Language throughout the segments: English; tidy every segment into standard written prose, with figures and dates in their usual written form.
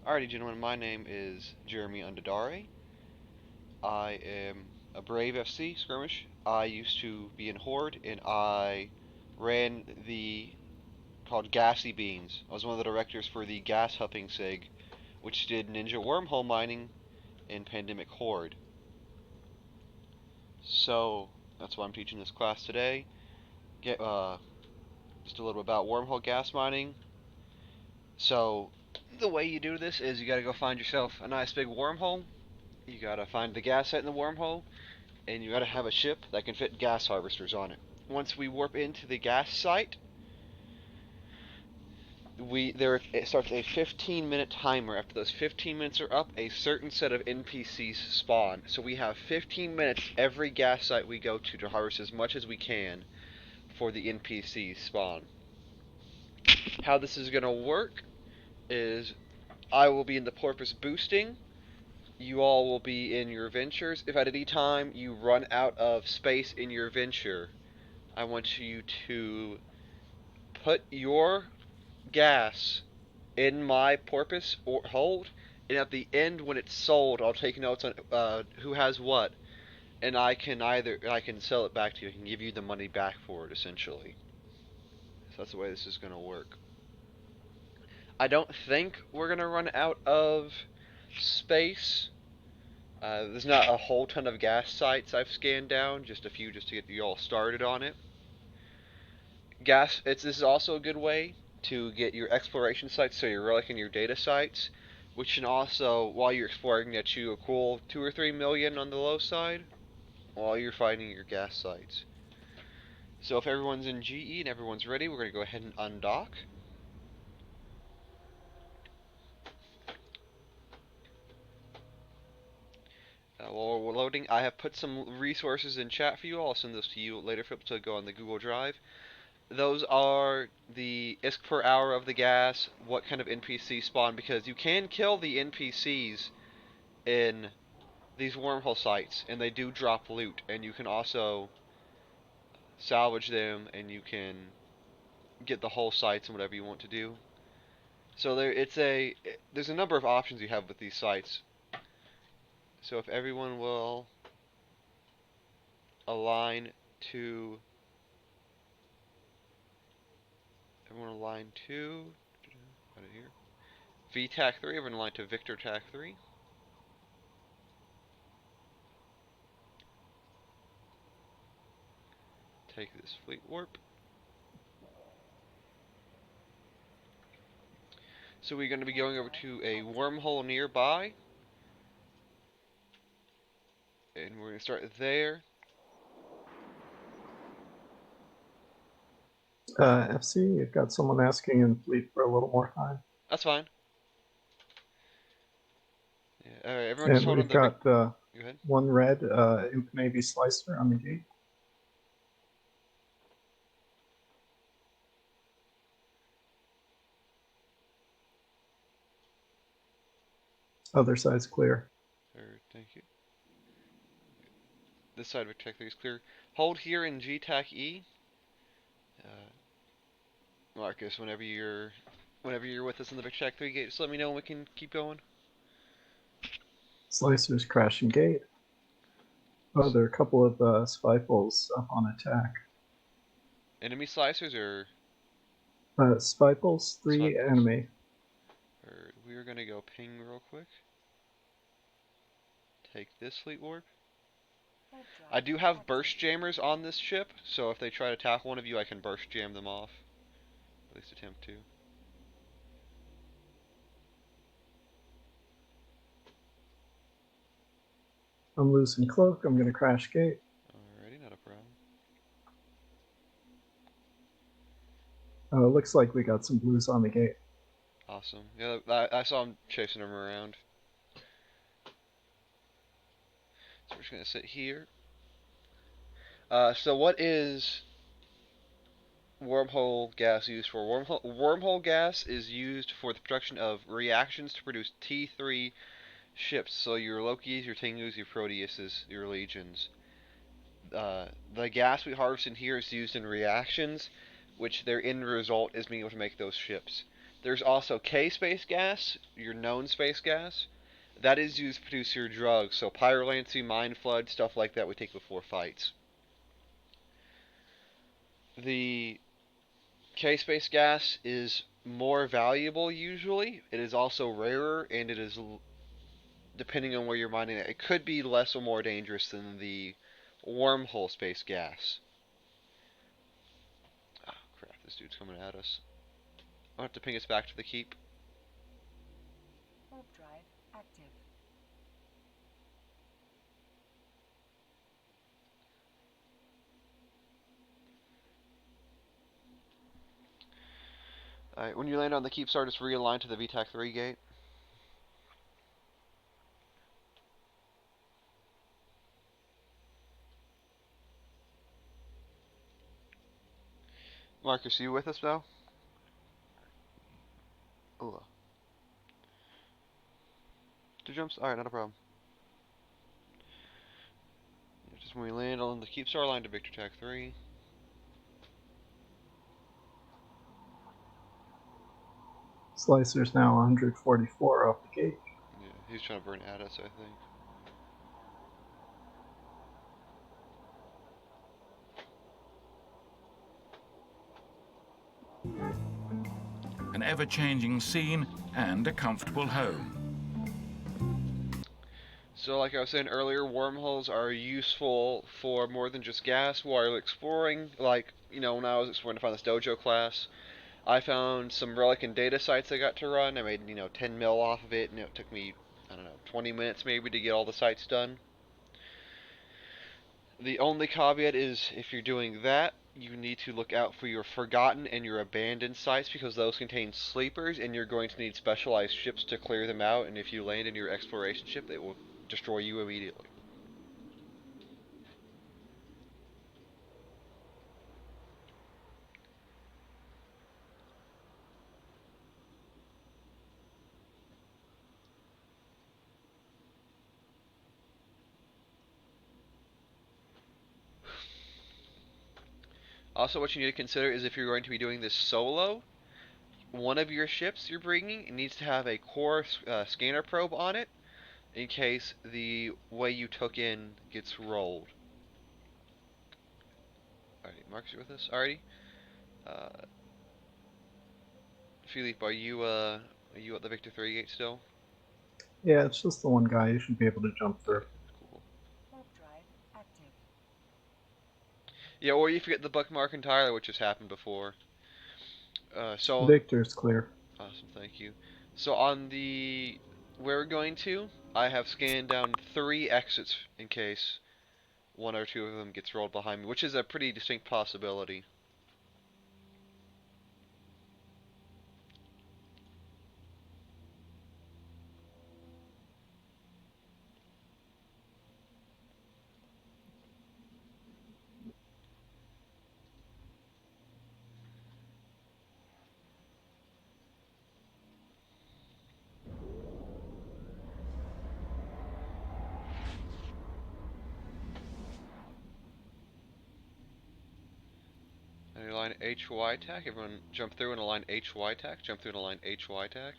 Alrighty, gentlemen, my name is Jeremy Andedare. I am a Brave FC skirmish. I used to be in Horde, and I ran the called Gassy Beans. I was one of the directors for the gas huffing sig, which did ninja wormhole mining in Pandemic Horde. So that's why I'm teaching this class today. Get just a little bit about wormhole gas mining. So the way you do this is you gotta go find yourself a nice big wormhole. You gotta find the gas site in the wormhole, and you gotta have a ship that can fit gas harvesters on it. Once we warp into the gas site, it starts a 15-minute timer. After those 15 minutes are up, a certain set of NPCs spawn. So we have 15 minutes every gas site we go to harvest as much as we can before the NPCs spawn. How this is gonna work is I will be in the porpoise boosting. You all will be in your ventures. If at any time you run out of space in your venture, I want you to put your gas in my porpoise or hold, and at the end when it's sold, I'll take notes on who has what, and I can sell it back to you. I can give you the money back for it essentially. So that's the way this is gonna work. I don't think we're gonna run out of space. There's not a whole ton of gas sites I've scanned down, just a few just to get you all started on it. This is also a good way to get your exploration sites, so your relic and your data sites, which can also, while you're exploring, get you a cool 2 or 3 million on the low side while you're finding your gas sites. So if everyone's in GE and everyone's ready, we're going to go ahead and undock. While we're loading, I have put some resources in chat for you. I'll send those to you later to go on the Google Drive. Those are the ISK per hour of the gas, what kind of NPC spawn, because you can kill the NPCs in these wormhole sites, and they do drop loot, and you can also salvage them, and you can get the whole sites and whatever you want to do. So there's a number of options you have with these sites. So if everyone will align to align to out of here. VTAC 3, everyone align to Victor TAC 3. Take this fleet warp. So we're going to be going over to a wormhole nearby, and we're going to start there. FC, you've got someone asking in fleet for a little more time. That's fine. Yeah, alright, everyone just And hold on we've the Go got ahead. one red Imp Navy Slicer on the gate. Other side's clear. Thank you. This side of Tech 3 is clear. Hold here in GTAC E. Marcus, whenever you're with us in the Tech 3 gate, just let me know and we can keep going. Slicer's crashing gate. Oh, there are a couple of Spyfuls up on attack. Enemy slicers or Spyfuls, 3 Spyfuls? enemy. We're gonna go ping real quick. Take this fleet warp. I do have burst jammers on this ship, so if they try to attack one of you, I can burst jam them off. At least attempt to. I'm losing cloak. I'm going to crash gate. Alrighty, not a problem. Looks like we got some blues on the gate. Awesome. Yeah, I saw him chasing them around. So we're just gonna sit here. So what is wormhole gas used for? Wormhole gas is used for the production of reactions to produce T3 ships. So your Lokis, your Tengus, your Proteuses, your Legions. The gas we harvest in here is used in reactions, which their end result is being able to make those ships. There's also K space gas, your known space gas. That is used to produce your drugs, so pyrolancy, mind flood, stuff like that we take before fights. The K space gas is more valuable usually. It is also rarer, and it is, depending on where you're mining it, it could be less or more dangerous than the wormhole space gas. Oh crap, this dude's coming at us. I'll have to ping us back to the keep. Warp drive active. Alright, when you land on the keep star, just realign to the VTAC 3 gate. Marcus, are you with us now? Ooh. 2 jumps? Alright, not a problem. Just when we land on the keep star, line to Victor TAC 3. Slicer's now 144 off the gate. Yeah, he's trying to burn at us, I think. An ever-changing scene and a comfortable home. So like I was saying earlier, wormholes are useful for more than just gas while exploring. Like, you know, when I was exploring to find this dojo class, I found some relic and data sites I got to run. I made, 10 mil off of it, and it took me, I don't know, 20 minutes maybe to get all the sites done. The only caveat is if you're doing that, you need to look out for your forgotten and your abandoned sites because those contain sleepers and you're going to need specialized ships to clear them out, and if you land in your exploration ship, it will destroy you immediately. Also, what you need to consider is if you're going to be doing this solo, one of your ships you're bringing needs to have a core scanner probe on it in case the way you took in gets rolled. Alright, Marcus, you with us? Alrighty. Uh, Philippe, are you at the Victor 3 gate still? Yeah, it's just the one guy. You should be able to jump through. Okay, cool. Warp drive active. Yeah, or you forget the bookmark entirely, which has happened before. So Victor's clear. awesome, thank you. So on the where we're going to, I have scanned down 3 exits in case one or two of them gets rolled behind me, which is a pretty distinct possibility. And align HY tack. Everyone jump through and align HY tack. Jump through and align HY tack.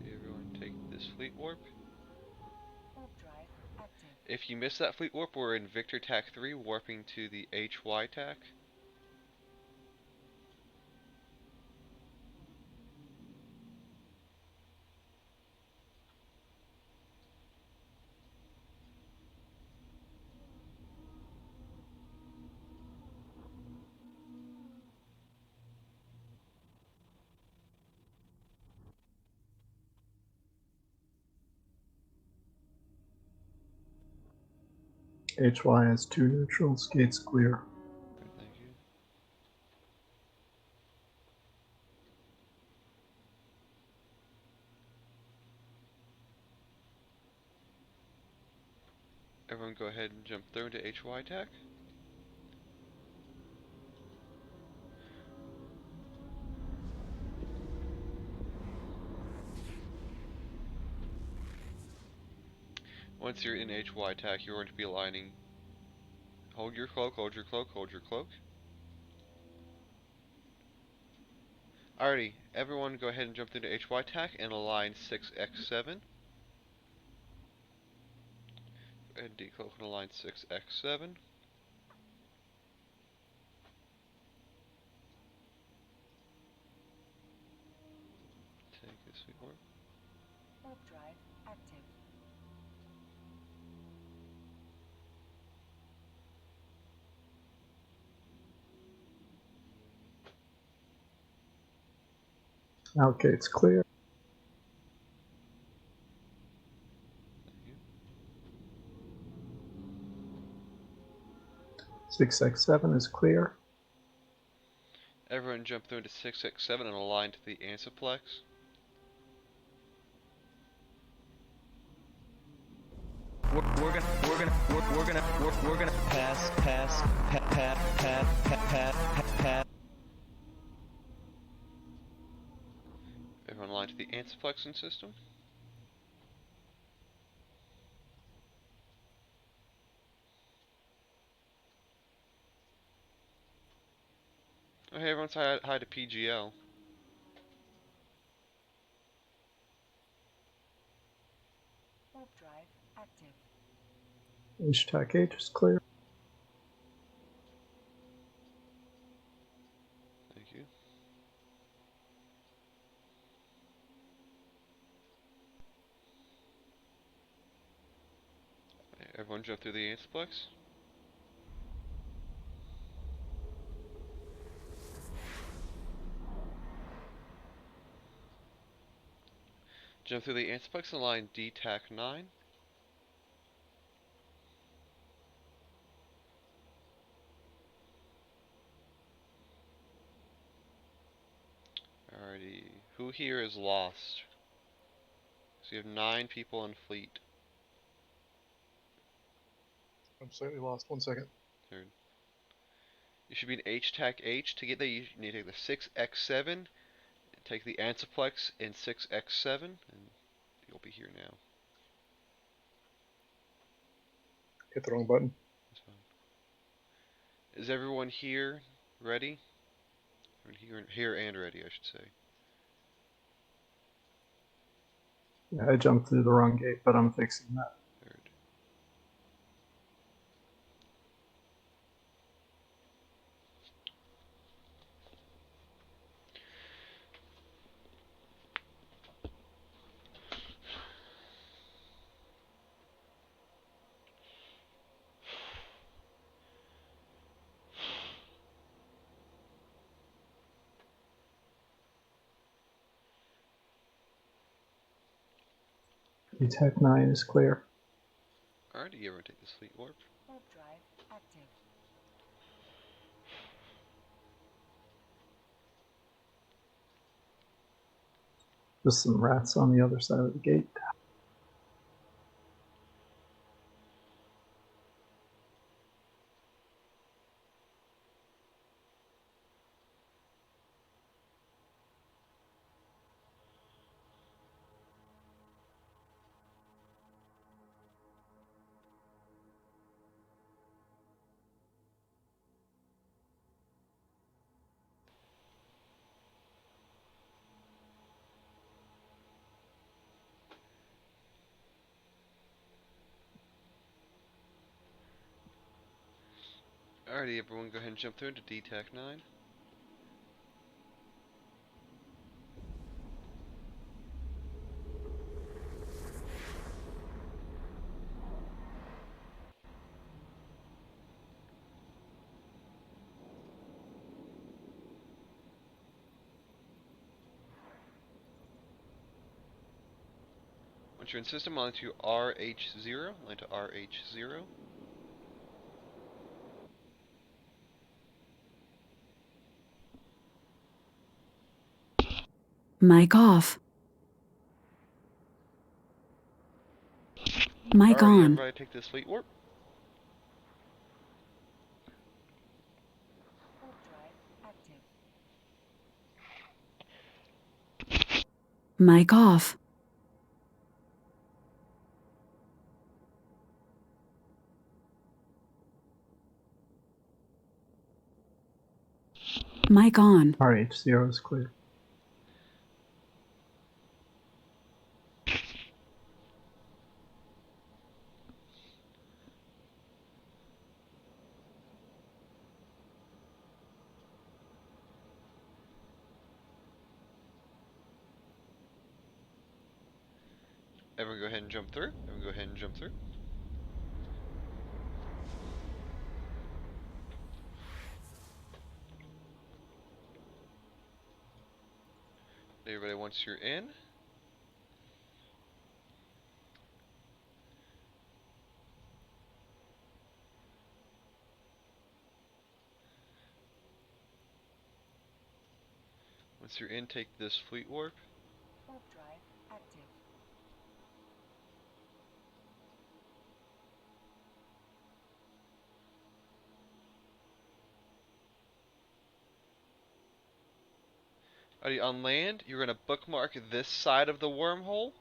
Everyone take this fleet warp. Warp drive active. If you miss that fleet warp, we're in Victor tack 3, warping to the HY tack. HY has 2 neutrals. Gates clear. Good, thank you. Everyone go ahead and jump through into HY tack. once you're in HY tack, you're going to be aligning. Hold your cloak, hold your cloak, hold your cloak. Alrighty, everyone go ahead and jump into HY tack and align 6x7. Go ahead and decloak and align 6x7. Take this sweet warp. Warp drive active. Okay, it's clear. Thank you. 6x7 is clear. Everyone jump through into 6x7 and align to the Ansiplex. We're gonna pass. Everyone align to the Ansiplexing system. Okay, everyone's high to PGL. Warp drive active. HTAC H is clear. Thank you. Okay, everyone jump through the Ansiplex. Jump through the Antiplex and line D-Tac 9. Alrighty, who here is lost? So you have 9 people in fleet. I'm slightly lost. 1 second. Third. You should be in H-Tac H. To get there, you need to take the 6x7, take the Antiplex in 6x7, and you'll be here now. Hit the wrong button. That's fine. Is everyone here ready? Here and ready, I should say. Yeah, I jumped through the wrong gate, but I'm fixing that. Third. HTAC 9 is clear. Alrighty, everyone take this fleet warp. Warp drive active. There's some rats on the other side of the gate. Alrighty, everyone go ahead and jump through into D-Tac 9. Once you're in system, line to RH0, line to RH0. Mic off. Mic Alrighty, on. everybody take this fleet warp. Warp drive active. Mic off. Mic on. RH0 is clear. Everyone go ahead and jump through. Everyone go ahead and jump through. Everybody, once you're in, take this fleet warp. Warp drive active. Alrighty, on land, you're gonna bookmark this side of the wormhole,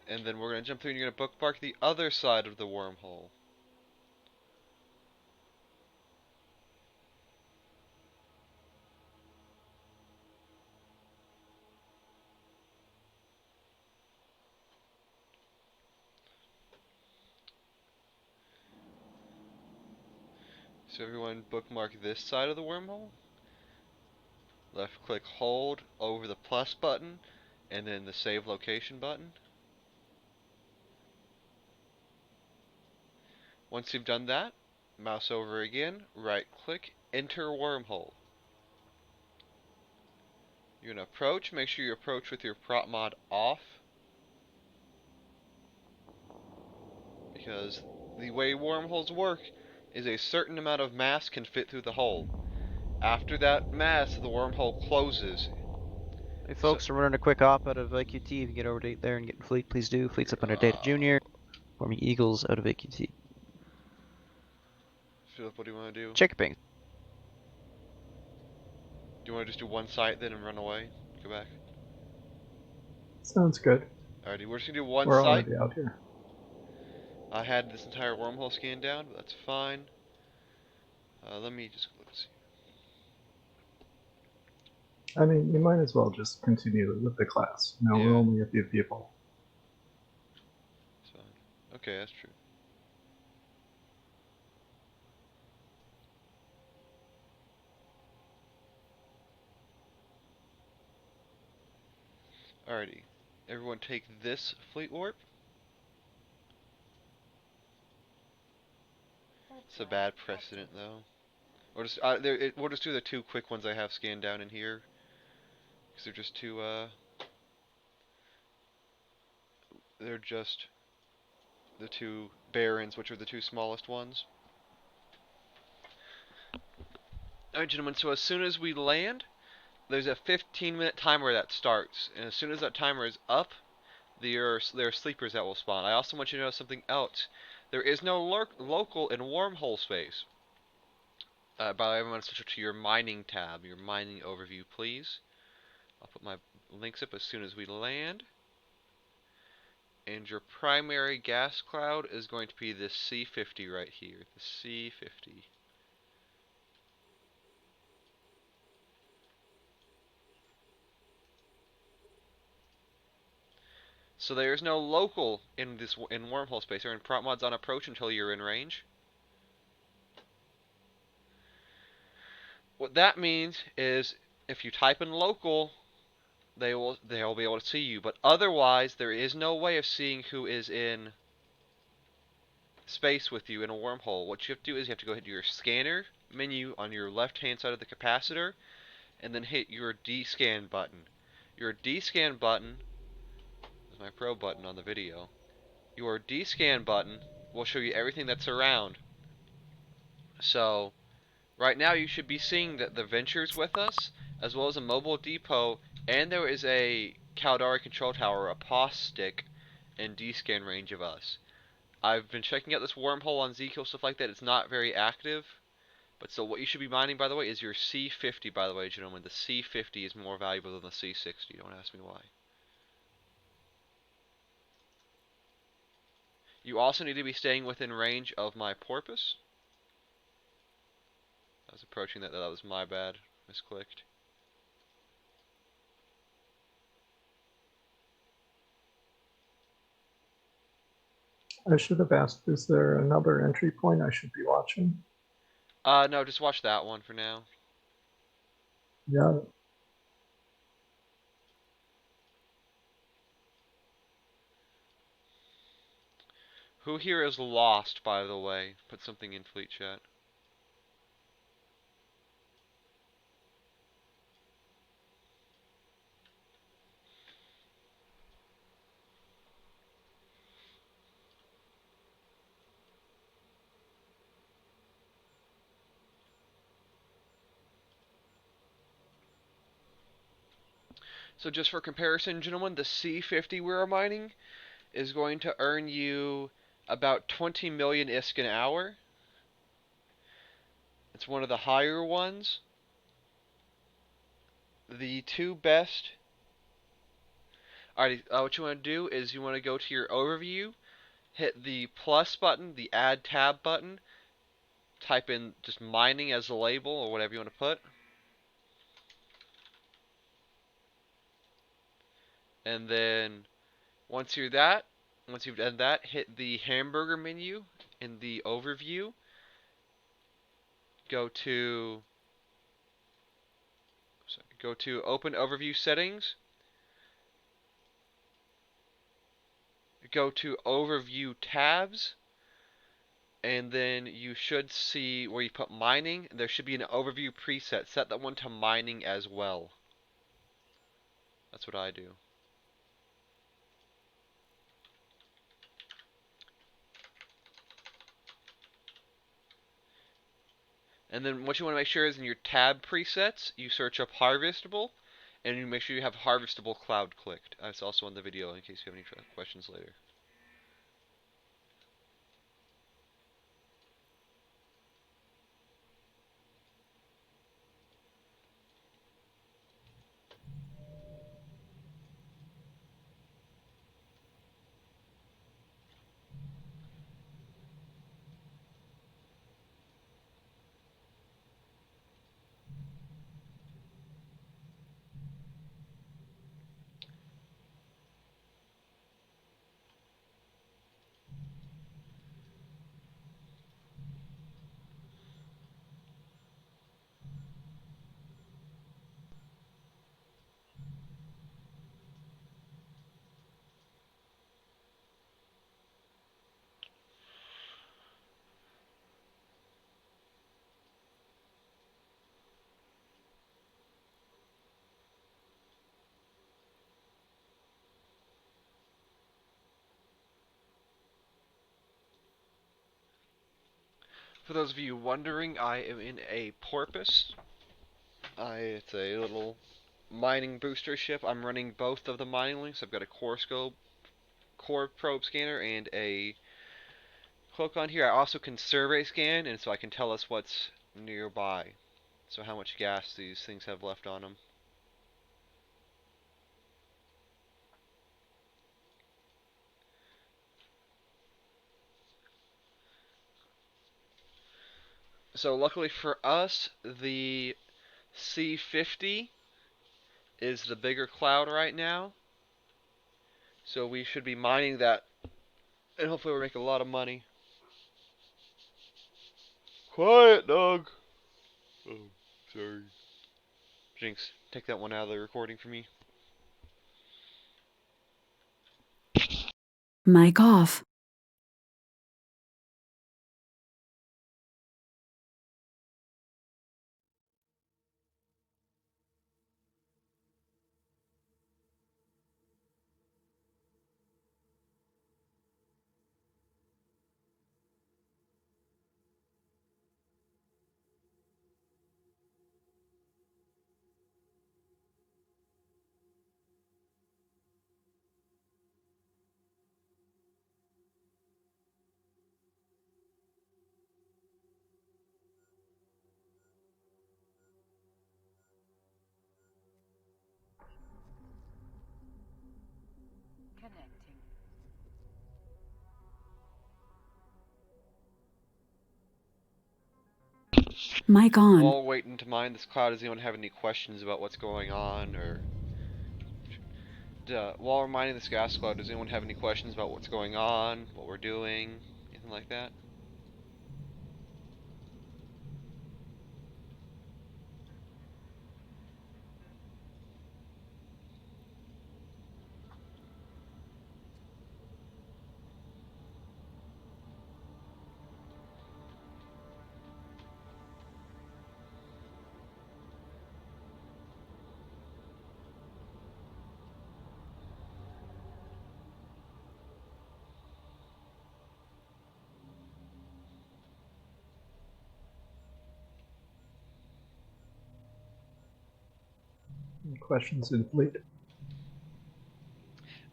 and then we're gonna jump through and you're gonna bookmark the other side of the wormhole. So everyone bookmark this side of the wormhole. Left click hold over the plus button, and then the save location button. Once you've done that, mouse over again, right click, enter wormhole. You're gonna approach, make sure you approach with your prop mod off, because the way wormholes work is a certain amount of mass can fit through the hole. After that mass, the wormhole closes. Hey folks, we're running a quick op out of AQT. If you can get over there and get in fleet, please do. Fleet's up under Data Junior. Forming Eagles out of AQT. Philip, what do you want to do? Check your pings. Do you want to just do one site then and run away? Go back? Sounds good. Alrighty, we're just going to do one We're site. already out here. I had this entire wormhole scanned down, but that's fine. Let me just look and see. I mean, you might as well just continue with the class. No, Yeah. we're only a few people. It's fine. Okay, that's true. Alrighty. Everyone take this fleet warp. It's a bad precedent, though. We'll just we'll just do the two quick ones I have scanned down in here, because they're just two. They're just the two barons, which are the two smallest ones. Alright, gentlemen. So as soon as we land, there's a 15-minute timer that starts, and as soon as that timer is up, there are sleepers that will spawn. I also want you to know something else. There is no local in wormhole space. By the way, I'm going to switch to your mining tab, your mining overview, please. I'll put my links up as soon as we land. And your primary gas cloud is going to be this C50 right here, the C50. So there's no local in wormhole space. They're in prop mods on approach until you're in range. What that means is if you type in local, they'll be able to see you. But otherwise, there is no way of seeing who is in space with you in a wormhole. What you have to do is you have to go hit your scanner menu on your left-hand side of the capacitor, and then hit your D-scan button. Your D-scan button is my pro button on the video. Your D-scan button will show you everything that's around. So right now you should be seeing that the Venture's with us, as well as a mobile depot, and there is a Caldari control tower, a POS stick, in D-scan range of us. I've been checking out this wormhole on Zkill, stuff like that. It's not very active. But so what you should be mining, by the way, is your C50, by the way, gentlemen. The C50 is more valuable than the C60. Don't ask me why. You also need to be staying within range of my porpoise. I was approaching that. That was my bad. Misclicked. I should have asked, is there another entry point I should be watching? No, just watch that one for now. Yeah. Who here is lost, by the way? Put something in fleet chat. So just for comparison, gentlemen, the C50 we're mining is going to earn you about 20 million ISK an hour. It's one of the higher ones. The two best. Alright, what you want to do is you want to go to your overview, hit the plus button, the add tab button, type in just mining as a label or whatever you want to put. And then once you've done that, hit the hamburger menu in the overview. Go to open overview settings. Go to overview tabs. And then you should see where you put mining. There should be an overview preset. Set that one to mining as well. That's what I do. And then what you want to make sure is in your tab presets, you search up harvestable, and you make sure you have harvestable cloud clicked. That's also on the video in case you have any questions later. For those of you wondering, I am in a porpoise. It's a little mining booster ship. I'm running both of the mining links. I've got a core scope, core probe scanner, and a cloak on here. I also can survey scan, and so I can tell us what's nearby. So how much gas these things have left on them. So luckily for us, the C50 is the bigger cloud right now. So we should be mining that, and hopefully we'll make a lot of money. Quiet, dog. Oh, sorry. Jinx, take that one out of the recording for me. Mic off. Connecting. Mic on. While we're waiting to mine this cloud, does anyone have any questions about what's going on, or while we're mining this gas cloud, does anyone have any questions about what's going on, what we're doing, anything like that? Any questions in fleet?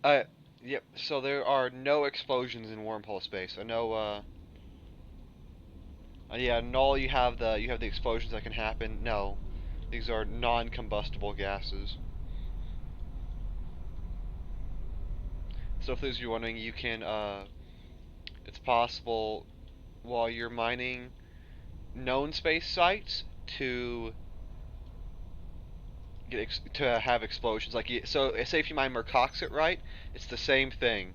Yep, so there are no explosions in wormhole space. I know, yeah, null, you have the explosions that can happen. No, these are non-combustible gases. So if those you're wondering, you can, it's possible while you're mining known space sites to to have explosions. Like, so say if you mine Mercoxit, right? It's the same thing.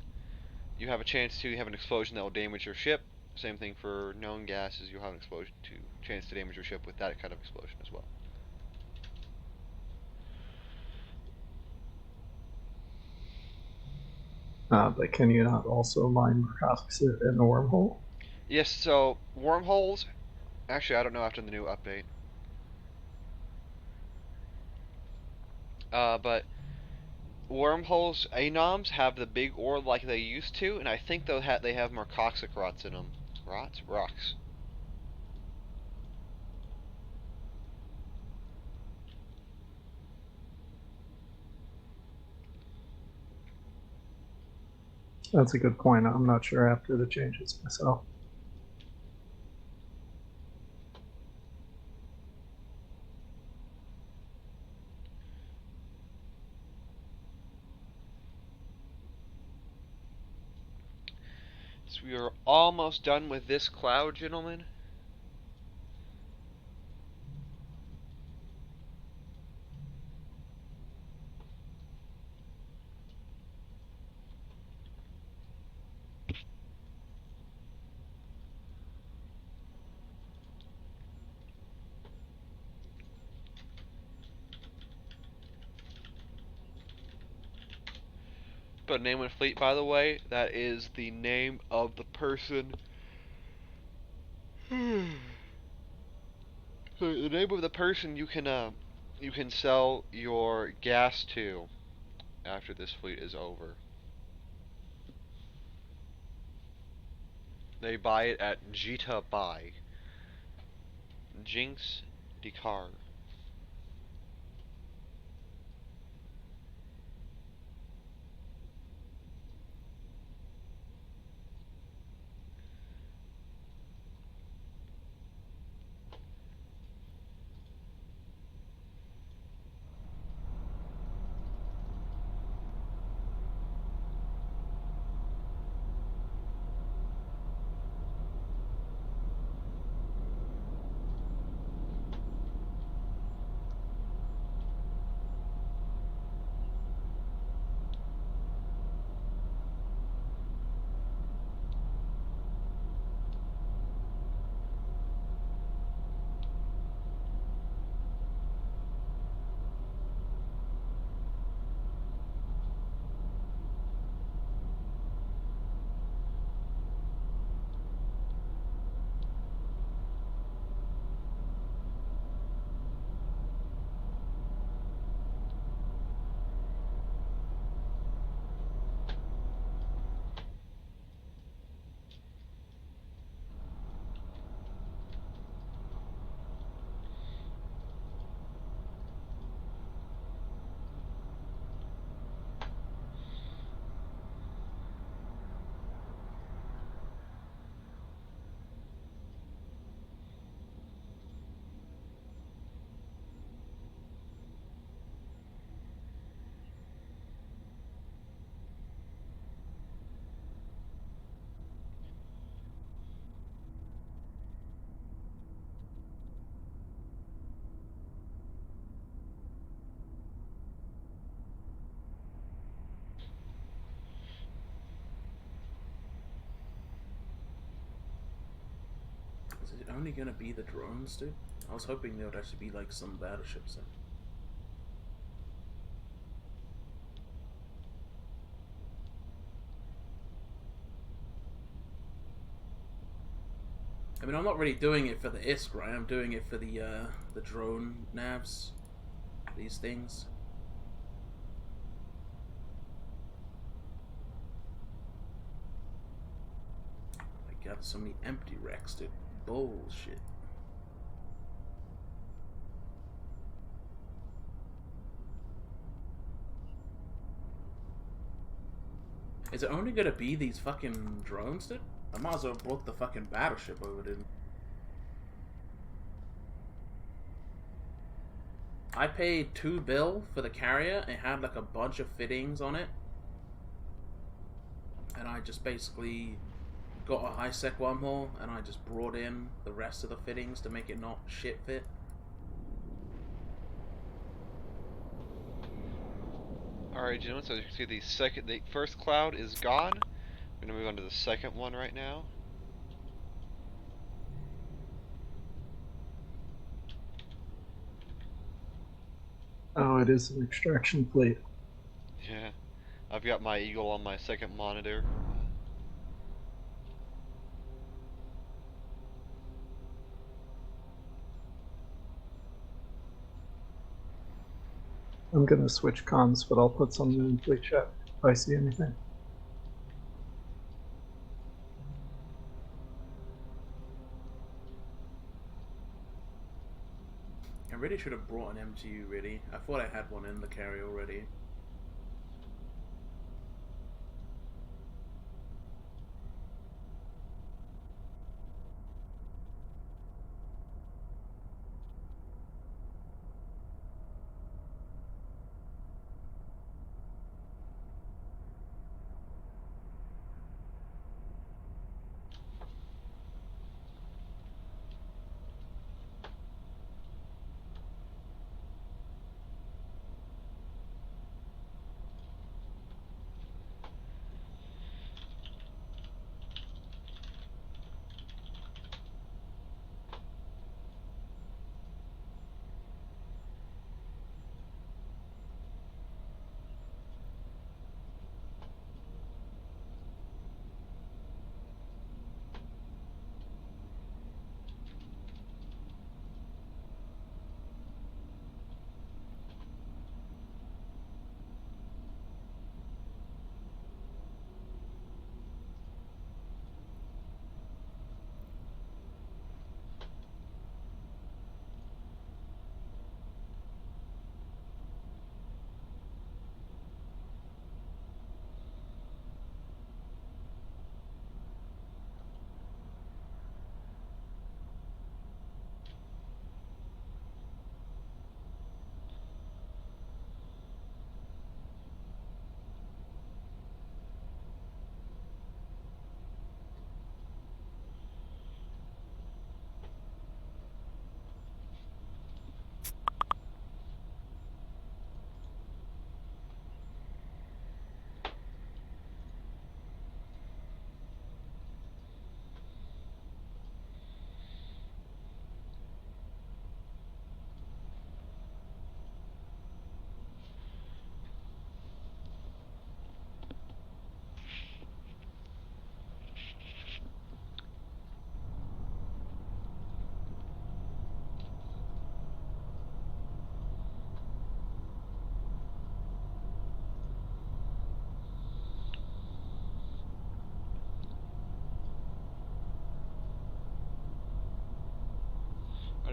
You have a chance to have an explosion that will damage your ship. Same thing for known gases. You'll have an explosion chance to damage your ship with that kind of explosion as well. But can you not also mine Mercoxit in the wormhole? Yes, so wormholes, actually I don't know after the new update. But wormholes, anoms have the big ore like they used to, and I think they have Mercoxic rots in them. Rots? Rocks. That's a good point. I'm not sure after the changes myself. So we are almost done with this cloud, gentlemen. But name of fleet, by the way, that is the name of the person. So the name of the person you can sell your gas to after this fleet is over. They buy it at Jita buy. Jinx Dekar. it only gonna be the drones, dude? I was hoping there would actually be like some battleships in. I mean, I'm not really doing it for the ISK, right? I'm doing it for the drone navs. These things. I got so many empty wrecks, dude. Bullshit. Is it only gonna be these fucking drones, dude? I might as well have brought the fucking battleship over, dude. I paid $2 bill for the carrier. It had like a bunch of fittings on it. And I just basically got a high-sec wormhole and I just brought in the rest of the fittings to make it not shit fit. Alright, gentlemen, so you can see the first cloud is gone. We're gonna move on to the second one right now. Oh, it is an extraction fleet. Yeah. I've got my Eagle on my second monitor. I'm gonna switch comms, but I'll put something in fleet chat if I see anything. I really should have brought an MTU, really. I thought I had one in the carrier already.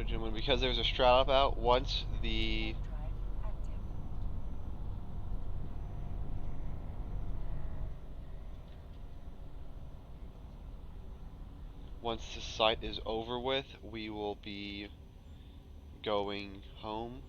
Alright, gentlemen, because there's a strat up out, once the Drive active. site is over with, we will be going home.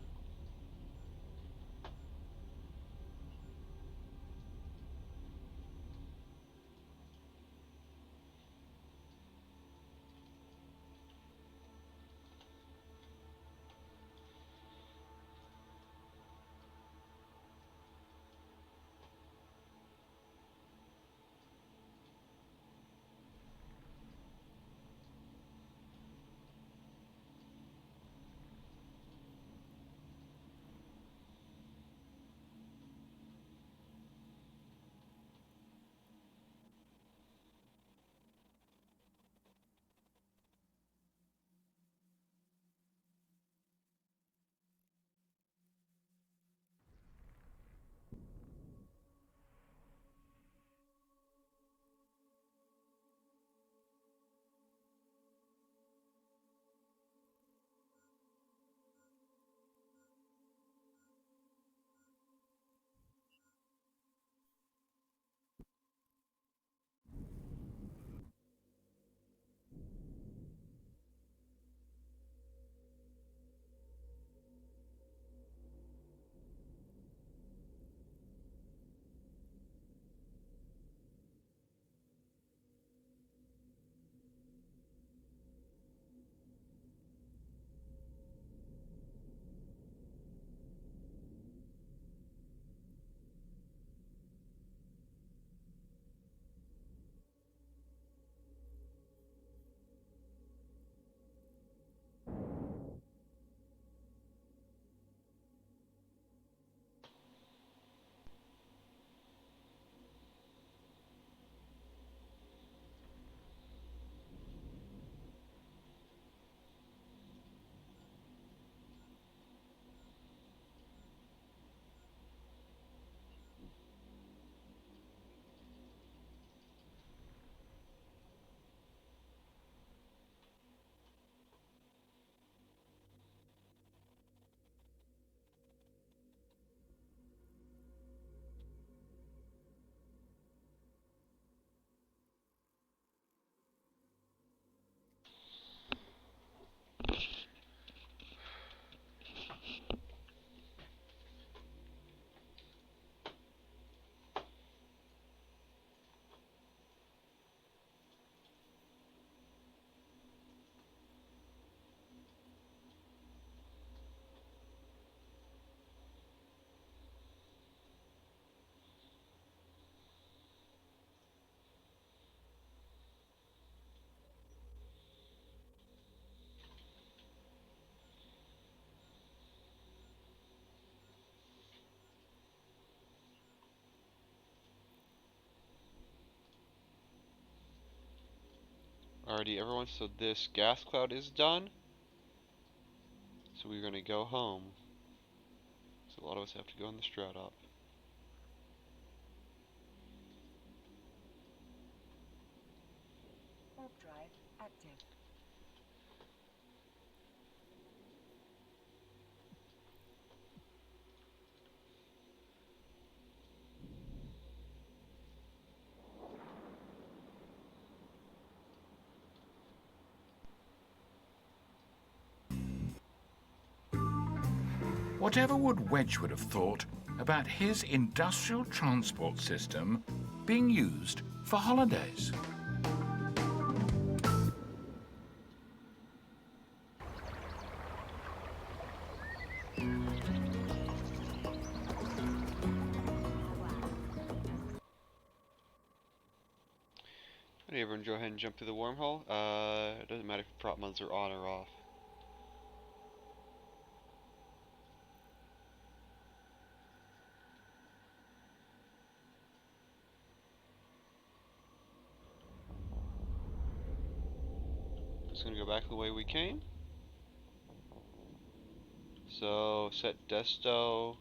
Alrighty, everyone, so this gas cloud is done. So we're going to go home. So a lot of us have to go on the strat up. Warp drive active. Whatever would Wedgwood have thought about his industrial transport system being used for holidays? Alright, everyone, go ahead and jump through the wormhole. It doesn't matter if prop modes are on or off. Just gonna go back the way we came. So set desto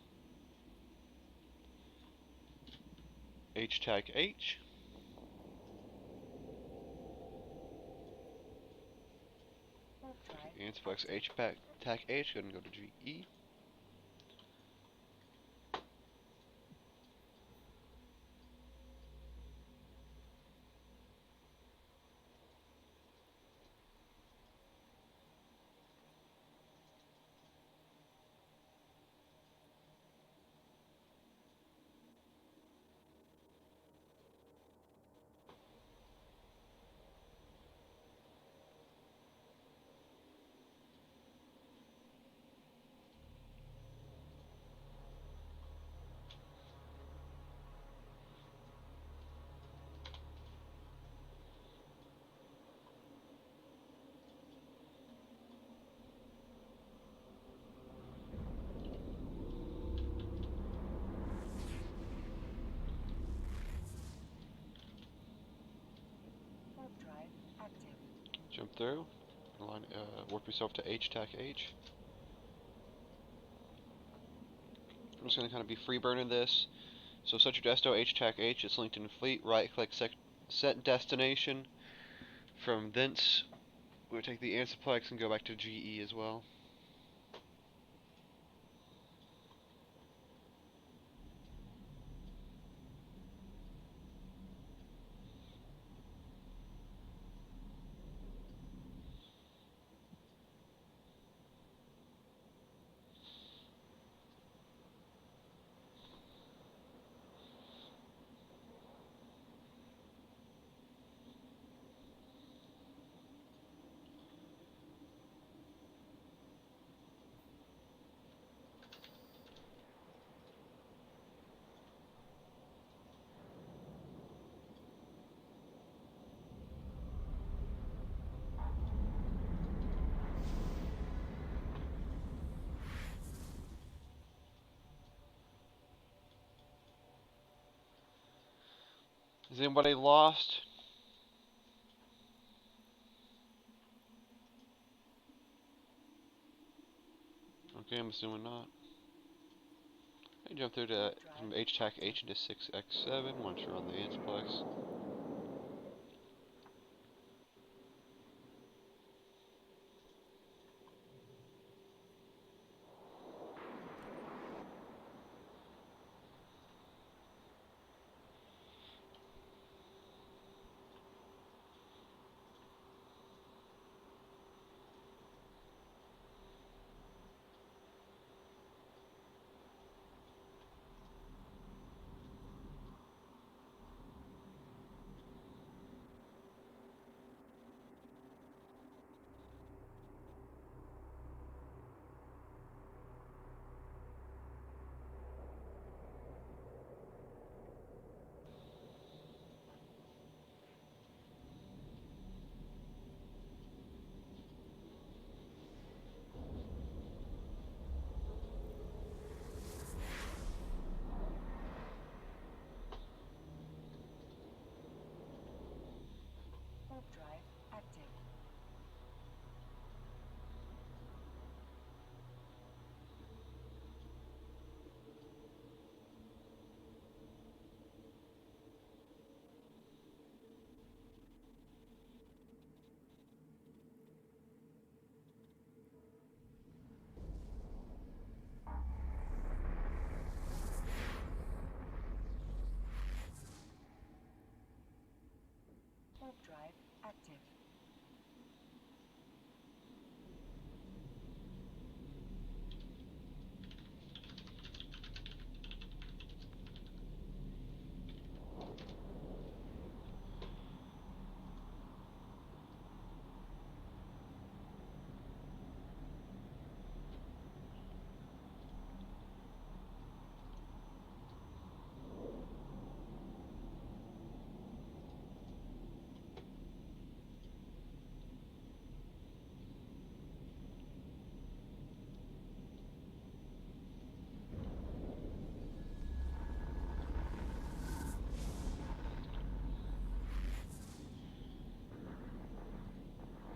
h tag h. Warp drive And flex active. h tag h. Go and go to GE. Warp drive active. Jump through. Line, warp yourself to h tag h. I'm just gonna kind of be free burning this. So set your desto h tag h. It's linked in fleet. Right click set destination. From thence, we'll take the Ansiplex and go back to GE as well. Is anybody lost? Okay, I'm assuming not. I jump through to from h tag h into 6x7 once you're on the Ansiplex. Warp drive active.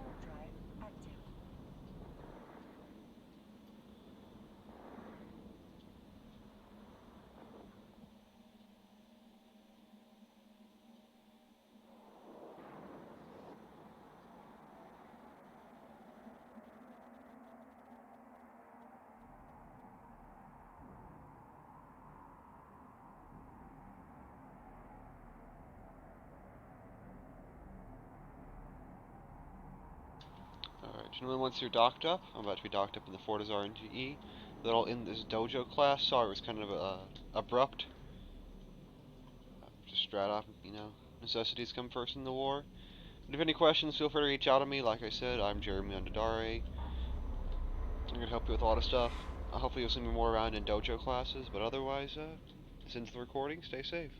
Warp drive active. Alright, gentlemen, once you're docked up, I'm about to be docked up in the Fortis RNGE. That'll end this dojo class. Sorry, it was kind of abrupt. Just straight up, you know, necessities come first in the war. But if any questions, feel free to reach out to me. Like I said, I'm Jeremy Andedare. I'm gonna help you with a lot of stuff. Hopefully you'll see me more around in dojo classes, but otherwise, this ends the recording. Stay safe.